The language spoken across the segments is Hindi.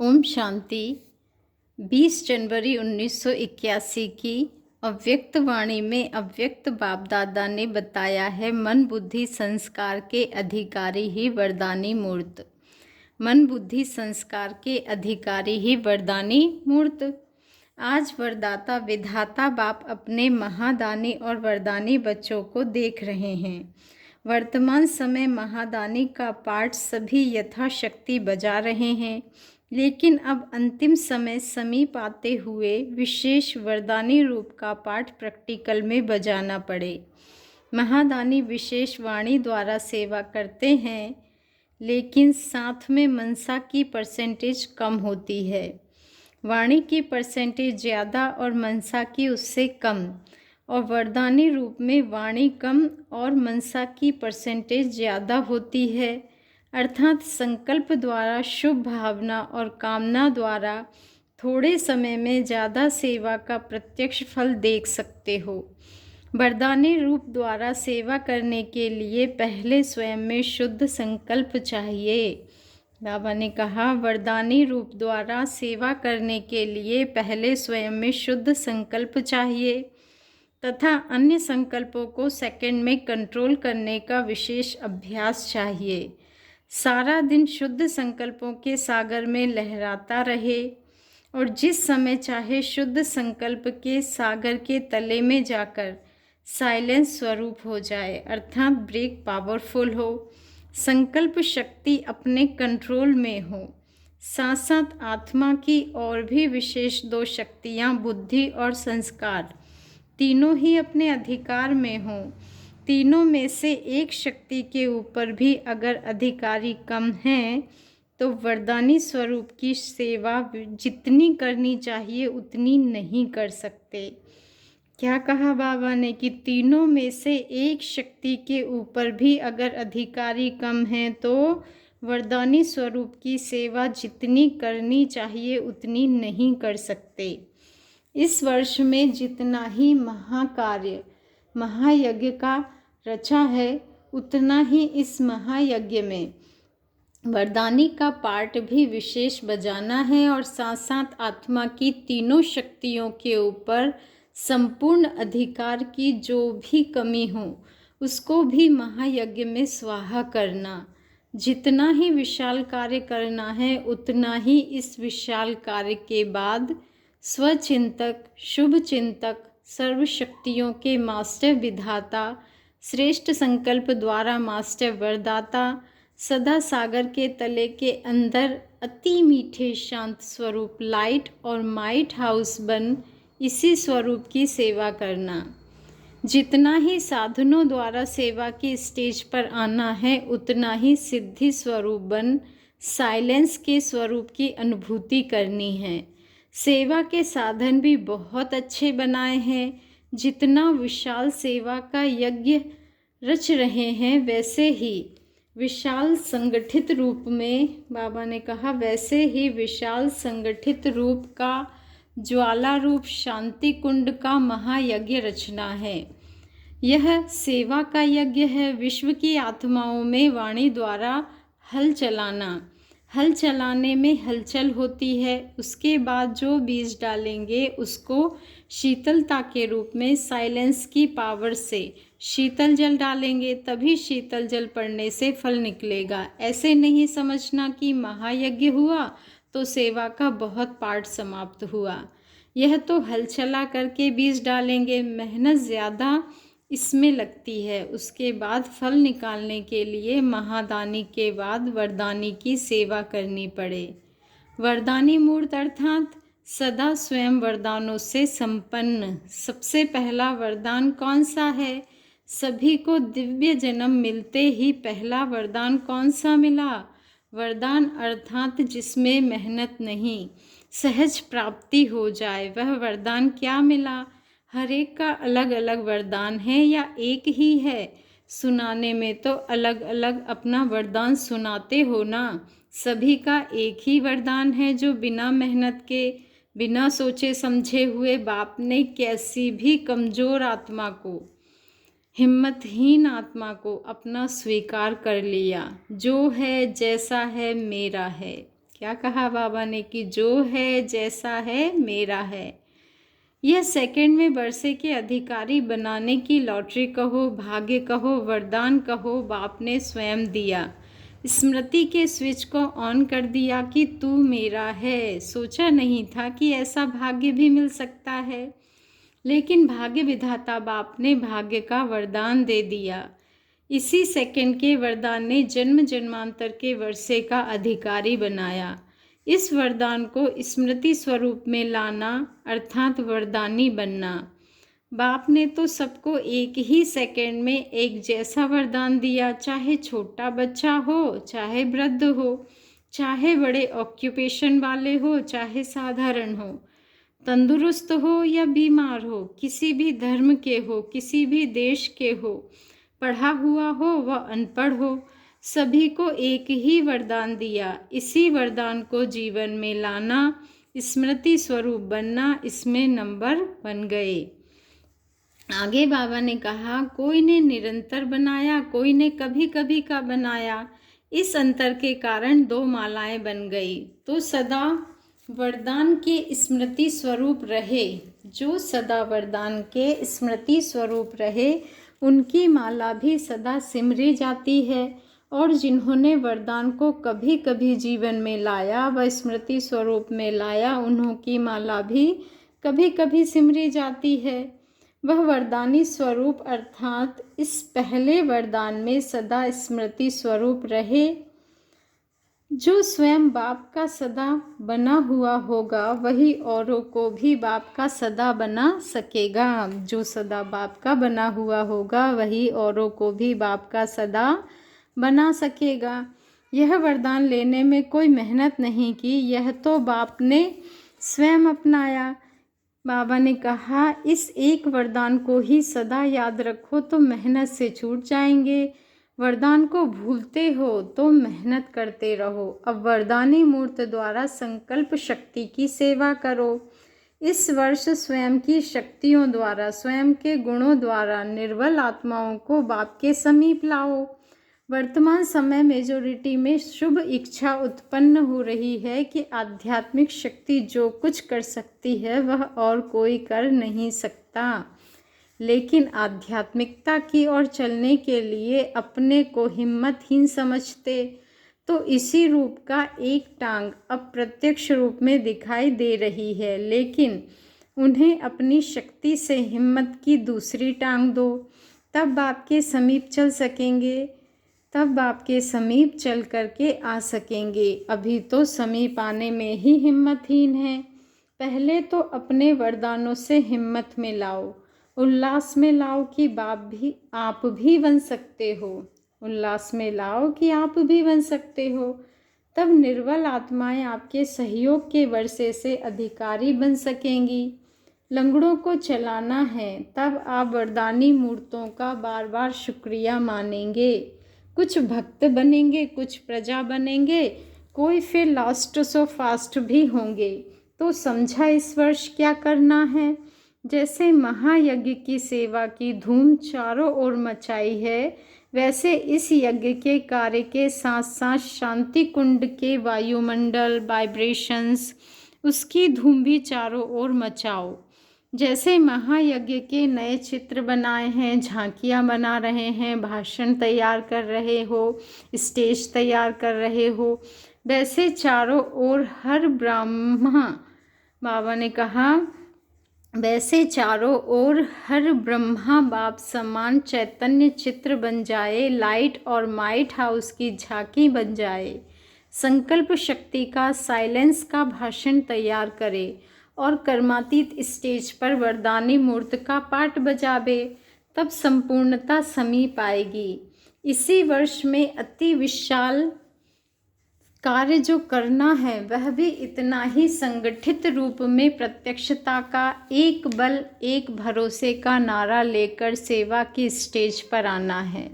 ओम शांति। 20 जनवरी 1981 की अव्यक्त वाणी में अव्यक्त बाप दादा ने बताया है, मन बुद्धि संस्कार के अधिकारी ही वरदानी मूर्त। मन बुद्धि संस्कार के अधिकारी ही वरदानी मूर्त। आज वरदाता विधाता बाप अपने महादानी और वरदानी बच्चों को देख रहे हैं। वर्तमान समय महादानी का पाठ सभी यथाशक्ति बजा रहे हैं, लेकिन अब अंतिम समय समीप आते हुए विशेष वरदानी रूप का पाठ प्रैक्टिकल में बजाना पड़े। महादानी विशेष वाणी द्वारा सेवा करते हैं, लेकिन साथ में मनसा की परसेंटेज कम होती है। वाणी की परसेंटेज ज़्यादा और मनसा की उससे कम, और वरदानी रूप में वाणी कम और मनसा की परसेंटेज ज़्यादा होती है। अर्थात संकल्प द्वारा, शुभ भावना और कामना द्वारा थोड़े समय में ज़्यादा सेवा का प्रत्यक्ष फल देख सकते हो। वरदानी रूप द्वारा सेवा करने के लिए पहले स्वयं में शुद्ध संकल्प चाहिए। बाबा ने कहा, वरदानी रूप द्वारा सेवा करने के लिए पहले स्वयं में शुद्ध संकल्प चाहिए तथा अन्य संकल्पों को सेकंड में कंट्रोल करने का विशेष अभ्यास चाहिए। सारा दिन शुद्ध संकल्पों के सागर में लहराता रहे और जिस समय चाहे शुद्ध संकल्प के सागर के तले में जाकर साइलेंस स्वरूप हो जाए, अर्थात ब्रेक पावरफुल हो, संकल्प शक्ति अपने कंट्रोल में हो। साथ साथ आत्मा की और भी विशेष दो शक्तियाँ, बुद्धि और संस्कार, तीनों ही अपने अधिकार में हों। तीनों में से एक शक्ति के ऊपर भी अगर अधिकारी कम हैं, तो वरदानी स्वरूप की सेवा जितनी करनी चाहिए उतनी नहीं कर सकते। क्या कहा बाबा ने कि तीनों में से एक शक्ति के ऊपर भी अगर अधिकारी कम हैं, तो वरदानी स्वरूप की सेवा जितनी करनी चाहिए उतनी नहीं कर सकते। इस वर्ष में जितना ही महाकार्य, महायज्ञ का रचा है, उतना ही इस महायज्ञ में वरदानी का पार्ट भी विशेष बजाना है और साथ साथ आत्मा की तीनों शक्तियों के ऊपर संपूर्ण अधिकार की जो भी कमी हो उसको भी महायज्ञ में स्वाहा करना। जितना ही विशाल कार्य करना है, उतना ही इस विशाल कार्य के बाद स्वचिंतक, शुभ चिंतक, सर्वशक्तियों के मास्टर विधाता, श्रेष्ठ संकल्प द्वारा मास्टर वरदाता, सदा सागर के तले के अंदर अति मीठे शांत स्वरूप लाइट और माइट हाउस बन इसी स्वरूप की सेवा करना। जितना ही साधनों द्वारा सेवा की स्टेज पर आना है, उतना ही सिद्धि स्वरूप बन साइलेंस के स्वरूप की अनुभूति करनी है। सेवा के साधन भी बहुत अच्छे बनाए हैं। जितना विशाल सेवा का यज्ञ रच रहे हैं, वैसे ही विशाल संगठित रूप में, बाबा ने कहा, वैसे ही विशाल संगठित रूप का ज्वाला रूप शांति कुंड का महायज्ञ रचना है। यह सेवा का यज्ञ है। विश्व की आत्माओं में वाणी द्वारा हल चलाना। हल चलाने में हलचल होती है। उसके बाद जो बीज डालेंगे उसको शीतलता के रूप में साइलेंस की पावर से शीतल जल डालेंगे, तभी शीतल जल पड़ने से फल निकलेगा। ऐसे नहीं समझना कि महायज्ञ हुआ तो सेवा का बहुत पार्ट समाप्त हुआ। यह तो हल चला करके बीज डालेंगे, मेहनत ज़्यादा इसमें लगती है। उसके बाद फल निकालने के लिए महादानी के बाद वरदानी की सेवा करनी पड़े। वरदानी मूर्त अर्थात सदा स्वयं वरदानों से संपन्न। सबसे पहला वरदान कौन सा है? सभी को दिव्य जन्म मिलते ही पहला वरदान कौन सा मिला? वरदान अर्थात जिसमें मेहनत नहीं, सहज प्राप्ति हो जाए, वह वरदान क्या मिला? हर एक का अलग अलग वरदान है या एक ही है? सुनाने में तो अलग अलग अपना वरदान सुनाते हो ना। सभी का एक ही वरदान है, जो बिना मेहनत के, बिना सोचे समझे हुए बाप ने कैसी भी कमज़ोर आत्मा को, हिम्मतहीन आत्मा को अपना स्वीकार कर लिया। जो है, जैसा है, मेरा है। क्या कहा बाबा ने कि जो है जैसा है मेरा है। यह सेकंड में वर्षे के अधिकारी बनाने की लॉटरी कहो, भाग्य कहो, वरदान कहो, बाप ने स्वयं दिया। स्मृति के स्विच को ऑन कर दिया कि तू मेरा है। सोचा नहीं था कि ऐसा भाग्य भी मिल सकता है, लेकिन भाग्य विधाता बाप ने भाग्य का वरदान दे दिया। इसी सेकंड के वरदान ने जन्म जन्मांतर के वर्षे का अधिकारी बनाया। इस वरदान को स्मृति स्वरूप में लाना अर्थात वरदानी बनना। बाप ने तो सबको एक ही सेकंड में एक जैसा वरदान दिया, चाहे छोटा बच्चा हो, चाहे वृद्ध हो, चाहे बड़े ऑक्यूपेशन वाले हो, चाहे साधारण हो, तंदुरुस्त हो या बीमार हो, किसी भी धर्म के हो, किसी भी देश के हो, पढ़ा हुआ हो व अनपढ़ हो, सभी को एक ही वरदान दिया। इसी वरदान को जीवन में लाना, स्मृति स्वरूप बनना, इसमें नंबर बन गए। आगे बाबा ने कहा, कोई ने निरंतर बनाया, कोई ने कभी कभी का बनाया। इस अंतर के कारण 2 मालाएं बन गई। तो सदा वरदान के स्मृति स्वरूप रहे, जो सदा वरदान के स्मृति स्वरूप रहे, उनकी माला भी सदा सिमरी जाती है। और जिन्होंने वरदान को कभी कभी जीवन में लाया व स्मृति स्वरूप में लाया, उन्हों की माला भी कभी कभी सिमरी जाती है। वह वरदानी स्वरूप अर्थात इस पहले वरदान में सदा स्मृति स्वरूप रहे। जो स्वयं बाप का सदा बना हुआ होगा, वही औरों को भी बाप का सदा बना सकेगा। जो सदा बाप का बना हुआ होगा, वही औरों को भी बाप का सदा बना सकेगा। यह वरदान लेने में कोई मेहनत नहीं की, यह तो बाप ने स्वयं अपनाया। बाबा ने कहा, इस एक वरदान को ही सदा याद रखो तो मेहनत से छूट जाएंगे। वरदान को भूलते हो तो मेहनत करते रहो। अब वरदानी मूर्त द्वारा संकल्प शक्ति की सेवा करो। इस वर्ष स्वयं की शक्तियों द्वारा, स्वयं के गुणों द्वारा निर्बल आत्माओं को बाप के समीप लाओ। वर्तमान समय मेजोरिटी में शुभ इच्छा उत्पन्न हो रही है कि आध्यात्मिक शक्ति जो कुछ कर सकती है वह और कोई कर नहीं सकता, लेकिन आध्यात्मिकता की ओर चलने के लिए अपने को हिम्मतहीन समझते। तो इसी रूप का एक टांग अब प्रत्यक्ष रूप में दिखाई दे रही है, लेकिन उन्हें अपनी शक्ति से हिम्मत की दूसरी टांग दो, तब बाप के समीप चल सकेंगे, तब बाप के समीप चल करके आ सकेंगे। अभी तो समीप आने में ही हिम्मतहीन हैं। पहले तो अपने वरदानों से हिम्मत में लाओ, उल्लास में लाओ कि आप भी बन सकते हो। उल्लास में लाओ कि आप भी बन सकते हो। तब निर्बल आत्माएं आपके सहयोग के वर्षे से अधिकारी बन सकेंगी। लंगड़ों को चलाना है, तब आप वरदानी मूर्तों का बार बार शुक्रिया मानेंगे। कुछ भक्त बनेंगे, कुछ प्रजा बनेंगे, कोई फिर लास्ट सो फास्ट भी होंगे। तो समझा इस वर्ष क्या करना है। जैसे महायज्ञ की सेवा की धूम चारों ओर मचाई है, वैसे इस यज्ञ के कार्य के साथ साथ शांति कुंड के वायुमंडल वाइब्रेशंस, उसकी धूम भी चारों ओर मचाओ। जैसे महायज्ञ के नए चित्र बनाए हैं, झांकियाँ बना रहे हैं, भाषण तैयार कर रहे हो, स्टेज तैयार कर रहे हो, वैसे चारों ओर हर बाबा ने कहा, वैसे चारों ओर हर ब्रह्मा बाप समान चैतन्य चित्र बन जाए, लाइट और माइट हाउस की झांकी बन जाए। संकल्प शक्ति का, साइलेंस का भाषण तैयार करे और कर्मातीत स्टेज पर वरदानी मूर्त का पाठ बजावे, तब संपूर्णता समीप आएगी। इसी वर्ष में अति विशाल कार्य जो करना है वह भी इतना ही संगठित रूप में प्रत्यक्षता का, एक बल एक भरोसे का नारा लेकर सेवा की स्टेज पर आना है।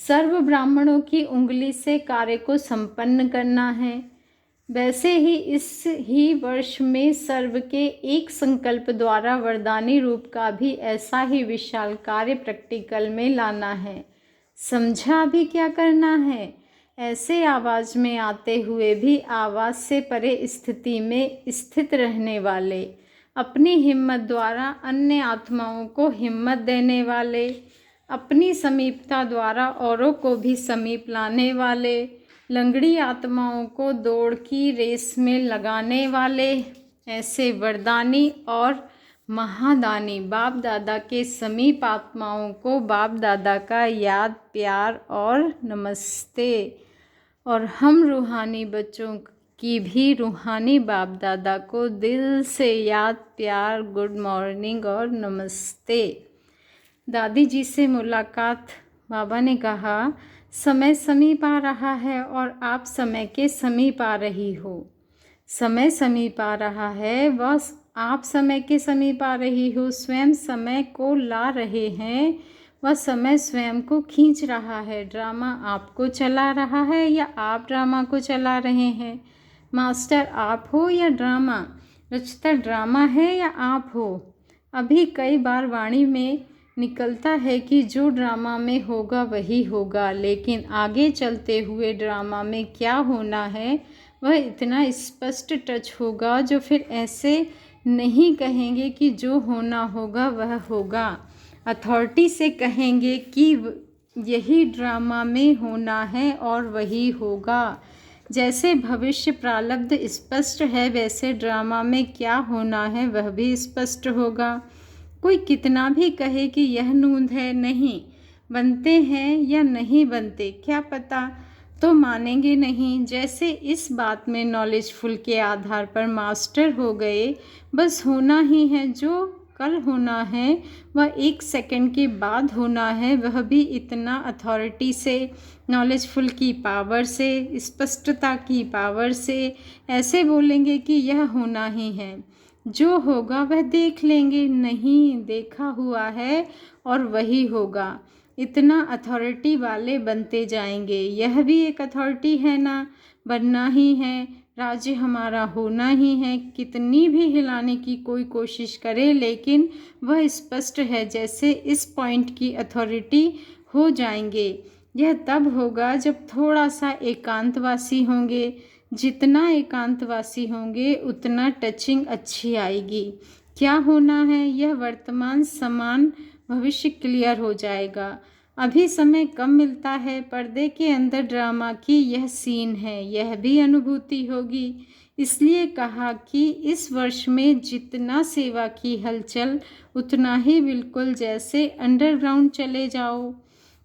सर्व ब्राह्मणों की उंगली से कार्य को संपन्न करना है। वैसे ही इस ही वर्ष में सर्व के एक संकल्प द्वारा वरदानी रूप का भी ऐसा ही विशाल कार्य प्रैक्टिकल में लाना है। समझा अभी क्या करना है। ऐसे आवाज़ में आते हुए भी आवाज़ से परे स्थिति में स्थित रहने वाले, अपनी हिम्मत द्वारा अन्य आत्माओं को हिम्मत देने वाले, अपनी समीपता द्वारा औरों को भी समीप लाने वाले, लंगड़ी आत्माओं को दौड़ की रेस में लगाने वाले, ऐसे वरदानी और महादानी बाप दादा के समीप आत्माओं को बाप दादा का याद, प्यार और नमस्ते। और हम रूहानी बच्चों की भी रूहानी बाप दादा को दिल से याद, प्यार, गुड मॉर्निंग और नमस्ते। दादी जी से मुलाकात। बाबा ने कहा, समय समीप आ रहा है और आप समय के समीप आ रही हो। समय समीप आ रहा है, बस आप समय के समीप आ रही हो। स्वयं समय को ला रहे हैं, वह समय स्वयं को खींच रहा है। ड्रामा आपको चला रहा है या आप ड्रामा को चला रहे हैं? मास्टर आप हो या ड्रामा? रचता ड्रामा है या आप हो? अभी कई बार वाणी में निकलता है कि जो ड्रामा में होगा वही होगा, लेकिन आगे चलते हुए ड्रामा में क्या होना है वह इतना स्पष्ट टच होगा जो फिर ऐसे नहीं कहेंगे कि जो होना होगा वह होगा। अथॉरिटी से कहेंगे कि यही ड्रामा में होना है और वही होगा। जैसे भविष्य प्रारब्ध स्पष्ट है, वैसे ड्रामा में क्या होना है वह भी स्पष्ट होगा। कोई कितना भी कहे कि यह नूंद है, नहीं बनते हैं या नहीं बनते क्या पता, तो मानेंगे नहीं। जैसे इस बात में नॉलेजफुल के आधार पर मास्टर हो गए, बस होना ही है। जो कल होना है वह 1 सेकंड के बाद होना है, वह भी इतना अथॉरिटी से, नॉलेजफुल की पावर से, स्पष्टता की पावर से ऐसे बोलेंगे कि यह होना ही है। जो होगा वह देख लेंगे, नहीं देखा हुआ है और वही होगा। इतना अथॉरिटी वाले बनते जाएंगे। यह भी एक अथॉरिटी है ना, बनना ही है। राज्य हमारा होना ही है। कितनी भी हिलाने की कोई कोशिश करे, लेकिन वह स्पष्ट है। जैसे इस पॉइंट की अथॉरिटी हो जाएंगे। यह तब होगा जब थोड़ा सा एकांतवासी होंगे। जितना एकांतवासी होंगे उतना टचिंग अच्छी आएगी। क्या होना है, यह वर्तमान समान भविष्य क्लियर हो जाएगा। अभी समय कम मिलता है, पर्दे के अंदर ड्रामा की यह सीन है, यह भी अनुभूति होगी। इसलिए कहा कि इस वर्ष में जितना सेवा की हलचल उतना ही बिल्कुल जैसे अंडरग्राउंड चले जाओ।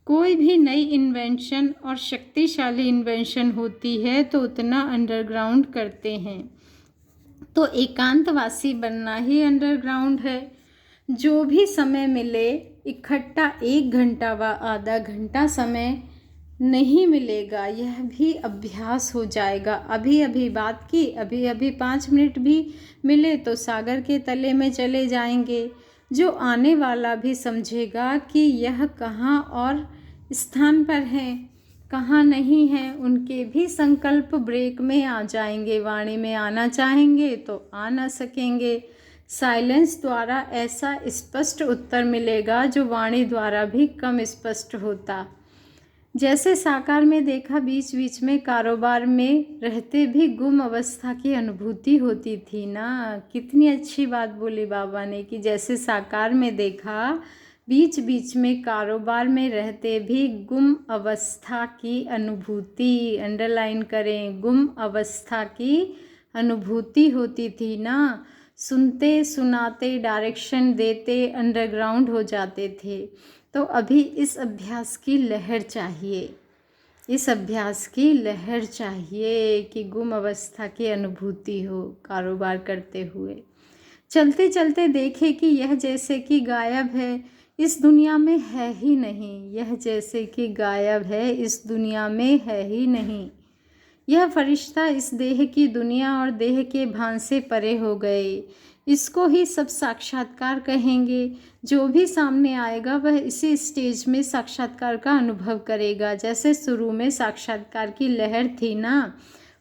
कोई भी नई इन्वेंशन और शक्तिशाली इन्वेंशन होती है तो उतना अंडरग्राउंड करते हैं। तो एकांतवासी बनना ही अंडरग्राउंड है। जो भी समय मिले, इकट्ठा 1 घंटा व आधा घंटा समय नहीं मिलेगा, यह भी अभ्यास हो जाएगा। अभी अभी बात की, अभी अभी 5 मिनट भी मिले तो सागर के तले में चले जाएंगे। जो आने वाला भी समझेगा कि यह कहाँ और स्थान पर है, कहाँ नहीं है, उनके भी संकल्प ब्रेक में आ जाएंगे। वाणी में आना चाहेंगे तो आ ना सकेंगे। साइलेंस द्वारा ऐसा स्पष्ट उत्तर मिलेगा जो वाणी द्वारा भी कम स्पष्ट होता। जैसे साकार में देखा, बीच बीच में कारोबार में रहते भी गुम अवस्था की अनुभूति होती थी ना। कितनी अच्छी बात बोली बाबा ने कि जैसे साकार में देखा, बीच बीच में कारोबार में रहते भी गुम अवस्था की अनुभूति, अंडरलाइन करें, गुम अवस्था की अनुभूति होती थी ना। सुनते सुनाते, डायरेक्शन देते अंडरग्राउंड हो जाते थे। तो अभी इस अभ्यास की लहर चाहिए, इस अभ्यास की लहर चाहिए कि गुम अवस्था की अनुभूति हो कारोबार करते हुए। चलते चलते देखे कि यह जैसे कि गायब है, इस दुनिया में है ही नहीं। यह जैसे कि गायब है, इस दुनिया में है ही नहीं। यह फरिश्ता इस देह की दुनिया और देह के भान से परे हो गए। इसको ही सब साक्षात्कार कहेंगे। जो भी सामने आएगा वह इसी स्टेज में साक्षात्कार का अनुभव करेगा। जैसे शुरू में साक्षात्कार की लहर थी ना,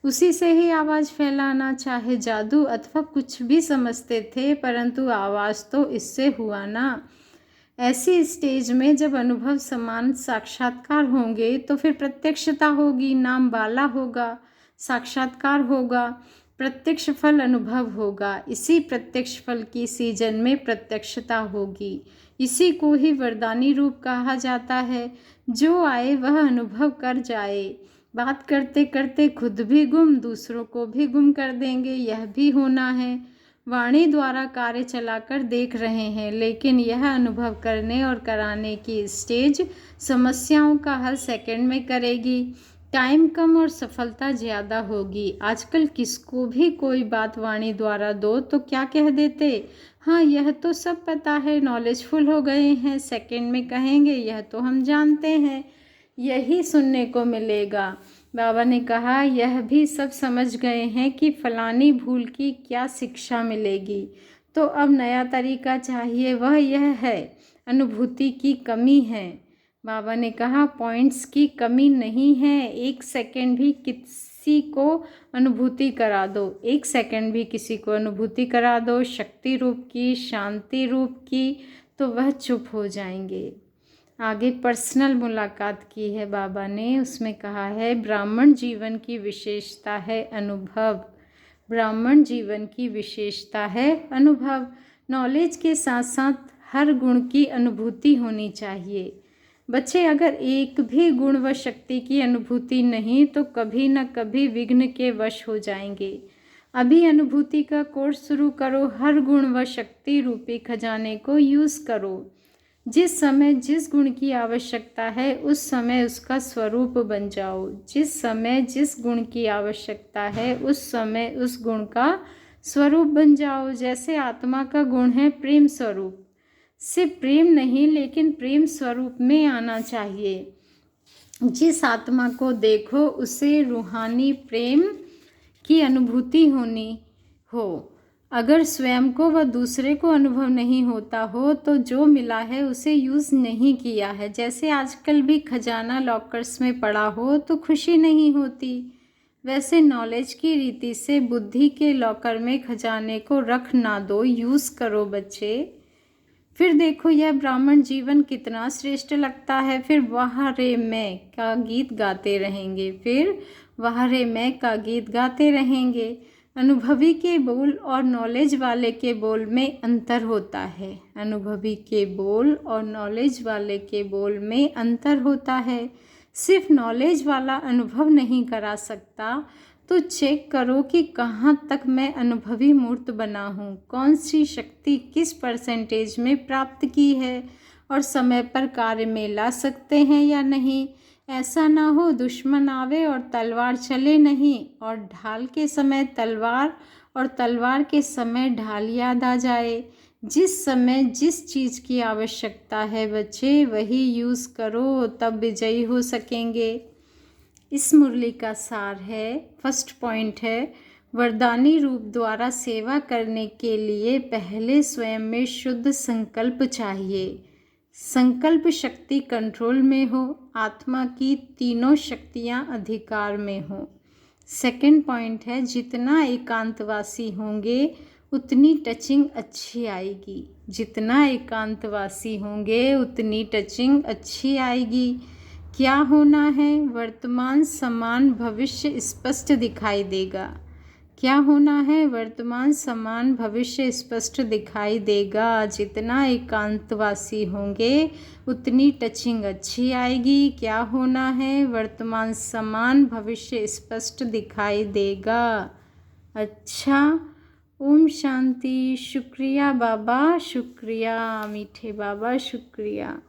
उसी से ही आवाज़ फैलाना, चाहे जादू अथवा कुछ भी समझते थे, परंतु आवाज़ तो इससे हुआ ना। ऐसी स्टेज में जब अनुभव समान साक्षात्कार होंगे तो फिर प्रत्यक्षता होगी, नाम बाला होगा, साक्षात्कार होगा, प्रत्यक्ष फल अनुभव होगा। इसी प्रत्यक्ष फल की सीजन में प्रत्यक्षता होगी। इसी को ही वरदानी रूप कहा जाता है। जो आए वह अनुभव कर जाए। बात करते करते खुद भी गुम, दूसरों को भी गुम कर देंगे, यह भी होना है। वाणी द्वारा कार्य चलाकर देख रहे हैं, लेकिन यह अनुभव करने और कराने की स्टेज समस्याओं का हल सेकंड में करेगी। टाइम कम और सफलता ज़्यादा होगी। आजकल किसको भी कोई बात वाणी द्वारा दो तो क्या कह देते, हाँ यह तो सब पता है, नॉलेजफुल हो गए हैं। सेकंड में कहेंगे यह तो हम जानते हैं। यही सुनने को मिलेगा। बाबा ने कहा यह भी सब समझ गए हैं कि फलानी भूल की क्या शिक्षा मिलेगी, तो अब नया तरीका चाहिए। वह यह है, अनुभूति की कमी है। बाबा ने कहा पॉइंट्स की कमी नहीं है। एक सेकंड भी किसी को अनुभूति करा दो, एक सेकंड भी किसी को अनुभूति करा दो शक्ति रूप की, शांति रूप की, तो वह चुप हो जाएंगे। आगे पर्सनल मुलाकात की है बाबा ने, उसमें कहा है ब्राह्मण जीवन की विशेषता है अनुभव। ब्राह्मण जीवन की विशेषता है अनुभव। नॉलेज के साथ साथ हर गुण की अनुभूति होनी चाहिए। बच्चे अगर एक भी गुण व शक्ति की अनुभूति नहीं तो कभी न कभी विघ्न के वश हो जाएंगे। अभी अनुभूति का कोर्स शुरू करो। हर गुण व शक्ति रूपी खजाने को यूज़ करो। जिस समय जिस गुण की आवश्यकता है उस समय उसका स्वरूप बन जाओ। जिस समय जिस गुण की आवश्यकता है उस समय उस गुण का स्वरूप बन जाओ। जैसे आत्मा का गुण है प्रेम स्वरूप, सिर्फ प्रेम नहीं लेकिन प्रेम स्वरूप में आना चाहिए। जिस आत्मा को देखो उसे रूहानी प्रेम की अनुभूति होनी हो। अगर स्वयं को व दूसरे को अनुभव नहीं होता हो तो जो मिला है उसे यूज़ नहीं किया है। जैसे आजकल भी खजाना लॉकर्स में पड़ा हो तो खुशी नहीं होती, वैसे नॉलेज की रीति से बुद्धि के लॉकर में खजाने को रख ना दो, यूज़ करो बच्चे। फिर देखो यह ब्राह्मण जीवन कितना श्रेष्ठ लगता है। फिर वाह रे मैं का गीत गाते रहेंगे, फिर वाह रे मैं का गीत गाते रहेंगे। अनुभवी के बोल और नॉलेज वाले के बोल में अंतर होता है। अनुभवी के बोल और नॉलेज वाले के बोल में अंतर होता है। सिर्फ नॉलेज वाला अनुभव नहीं करा सकता, तो चेक करो कि कहाँ तक मैं अनुभवी मूर्त बना हूँ, कौन सी शक्ति किस परसेंटेज में प्राप्त की है और समय पर कार्य में ला सकते हैं या नहीं। ऐसा ना हो दुश्मन आवे और तलवार चले नहीं, और ढाल के समय तलवार और तलवार के समय ढाल याद आ जाए। जिस समय जिस चीज़ की आवश्यकता है बच्चे वही यूज़ करो, तब विजयी हो सकेंगे। इस मुरली का सार है, फर्स्ट पॉइंट है, वरदानी रूप द्वारा सेवा करने के लिए पहले स्वयं में शुद्ध संकल्प चाहिए। संकल्प शक्ति कंट्रोल में हो, आत्मा की तीनों शक्तियाँ अधिकार में हो। सेकंड पॉइंट है, जितना एकांतवासी होंगे उतनी टचिंग अच्छी आएगी। जितना एकांतवासी होंगे उतनी टचिंग अच्छी आएगी। क्या होना है, वर्तमान समान भविष्य स्पष्ट दिखाई देगा। क्या होना है, वर्तमान समान भविष्य स्पष्ट दिखाई देगा। जितना एकांतवासी होंगे उतनी टचिंग अच्छी आएगी। क्या होना है, वर्तमान समान भविष्य स्पष्ट दिखाई देगा। अच्छा, ओम शांति। शुक्रिया बाबा, शुक्रिया मीठे बाबा, शुक्रिया।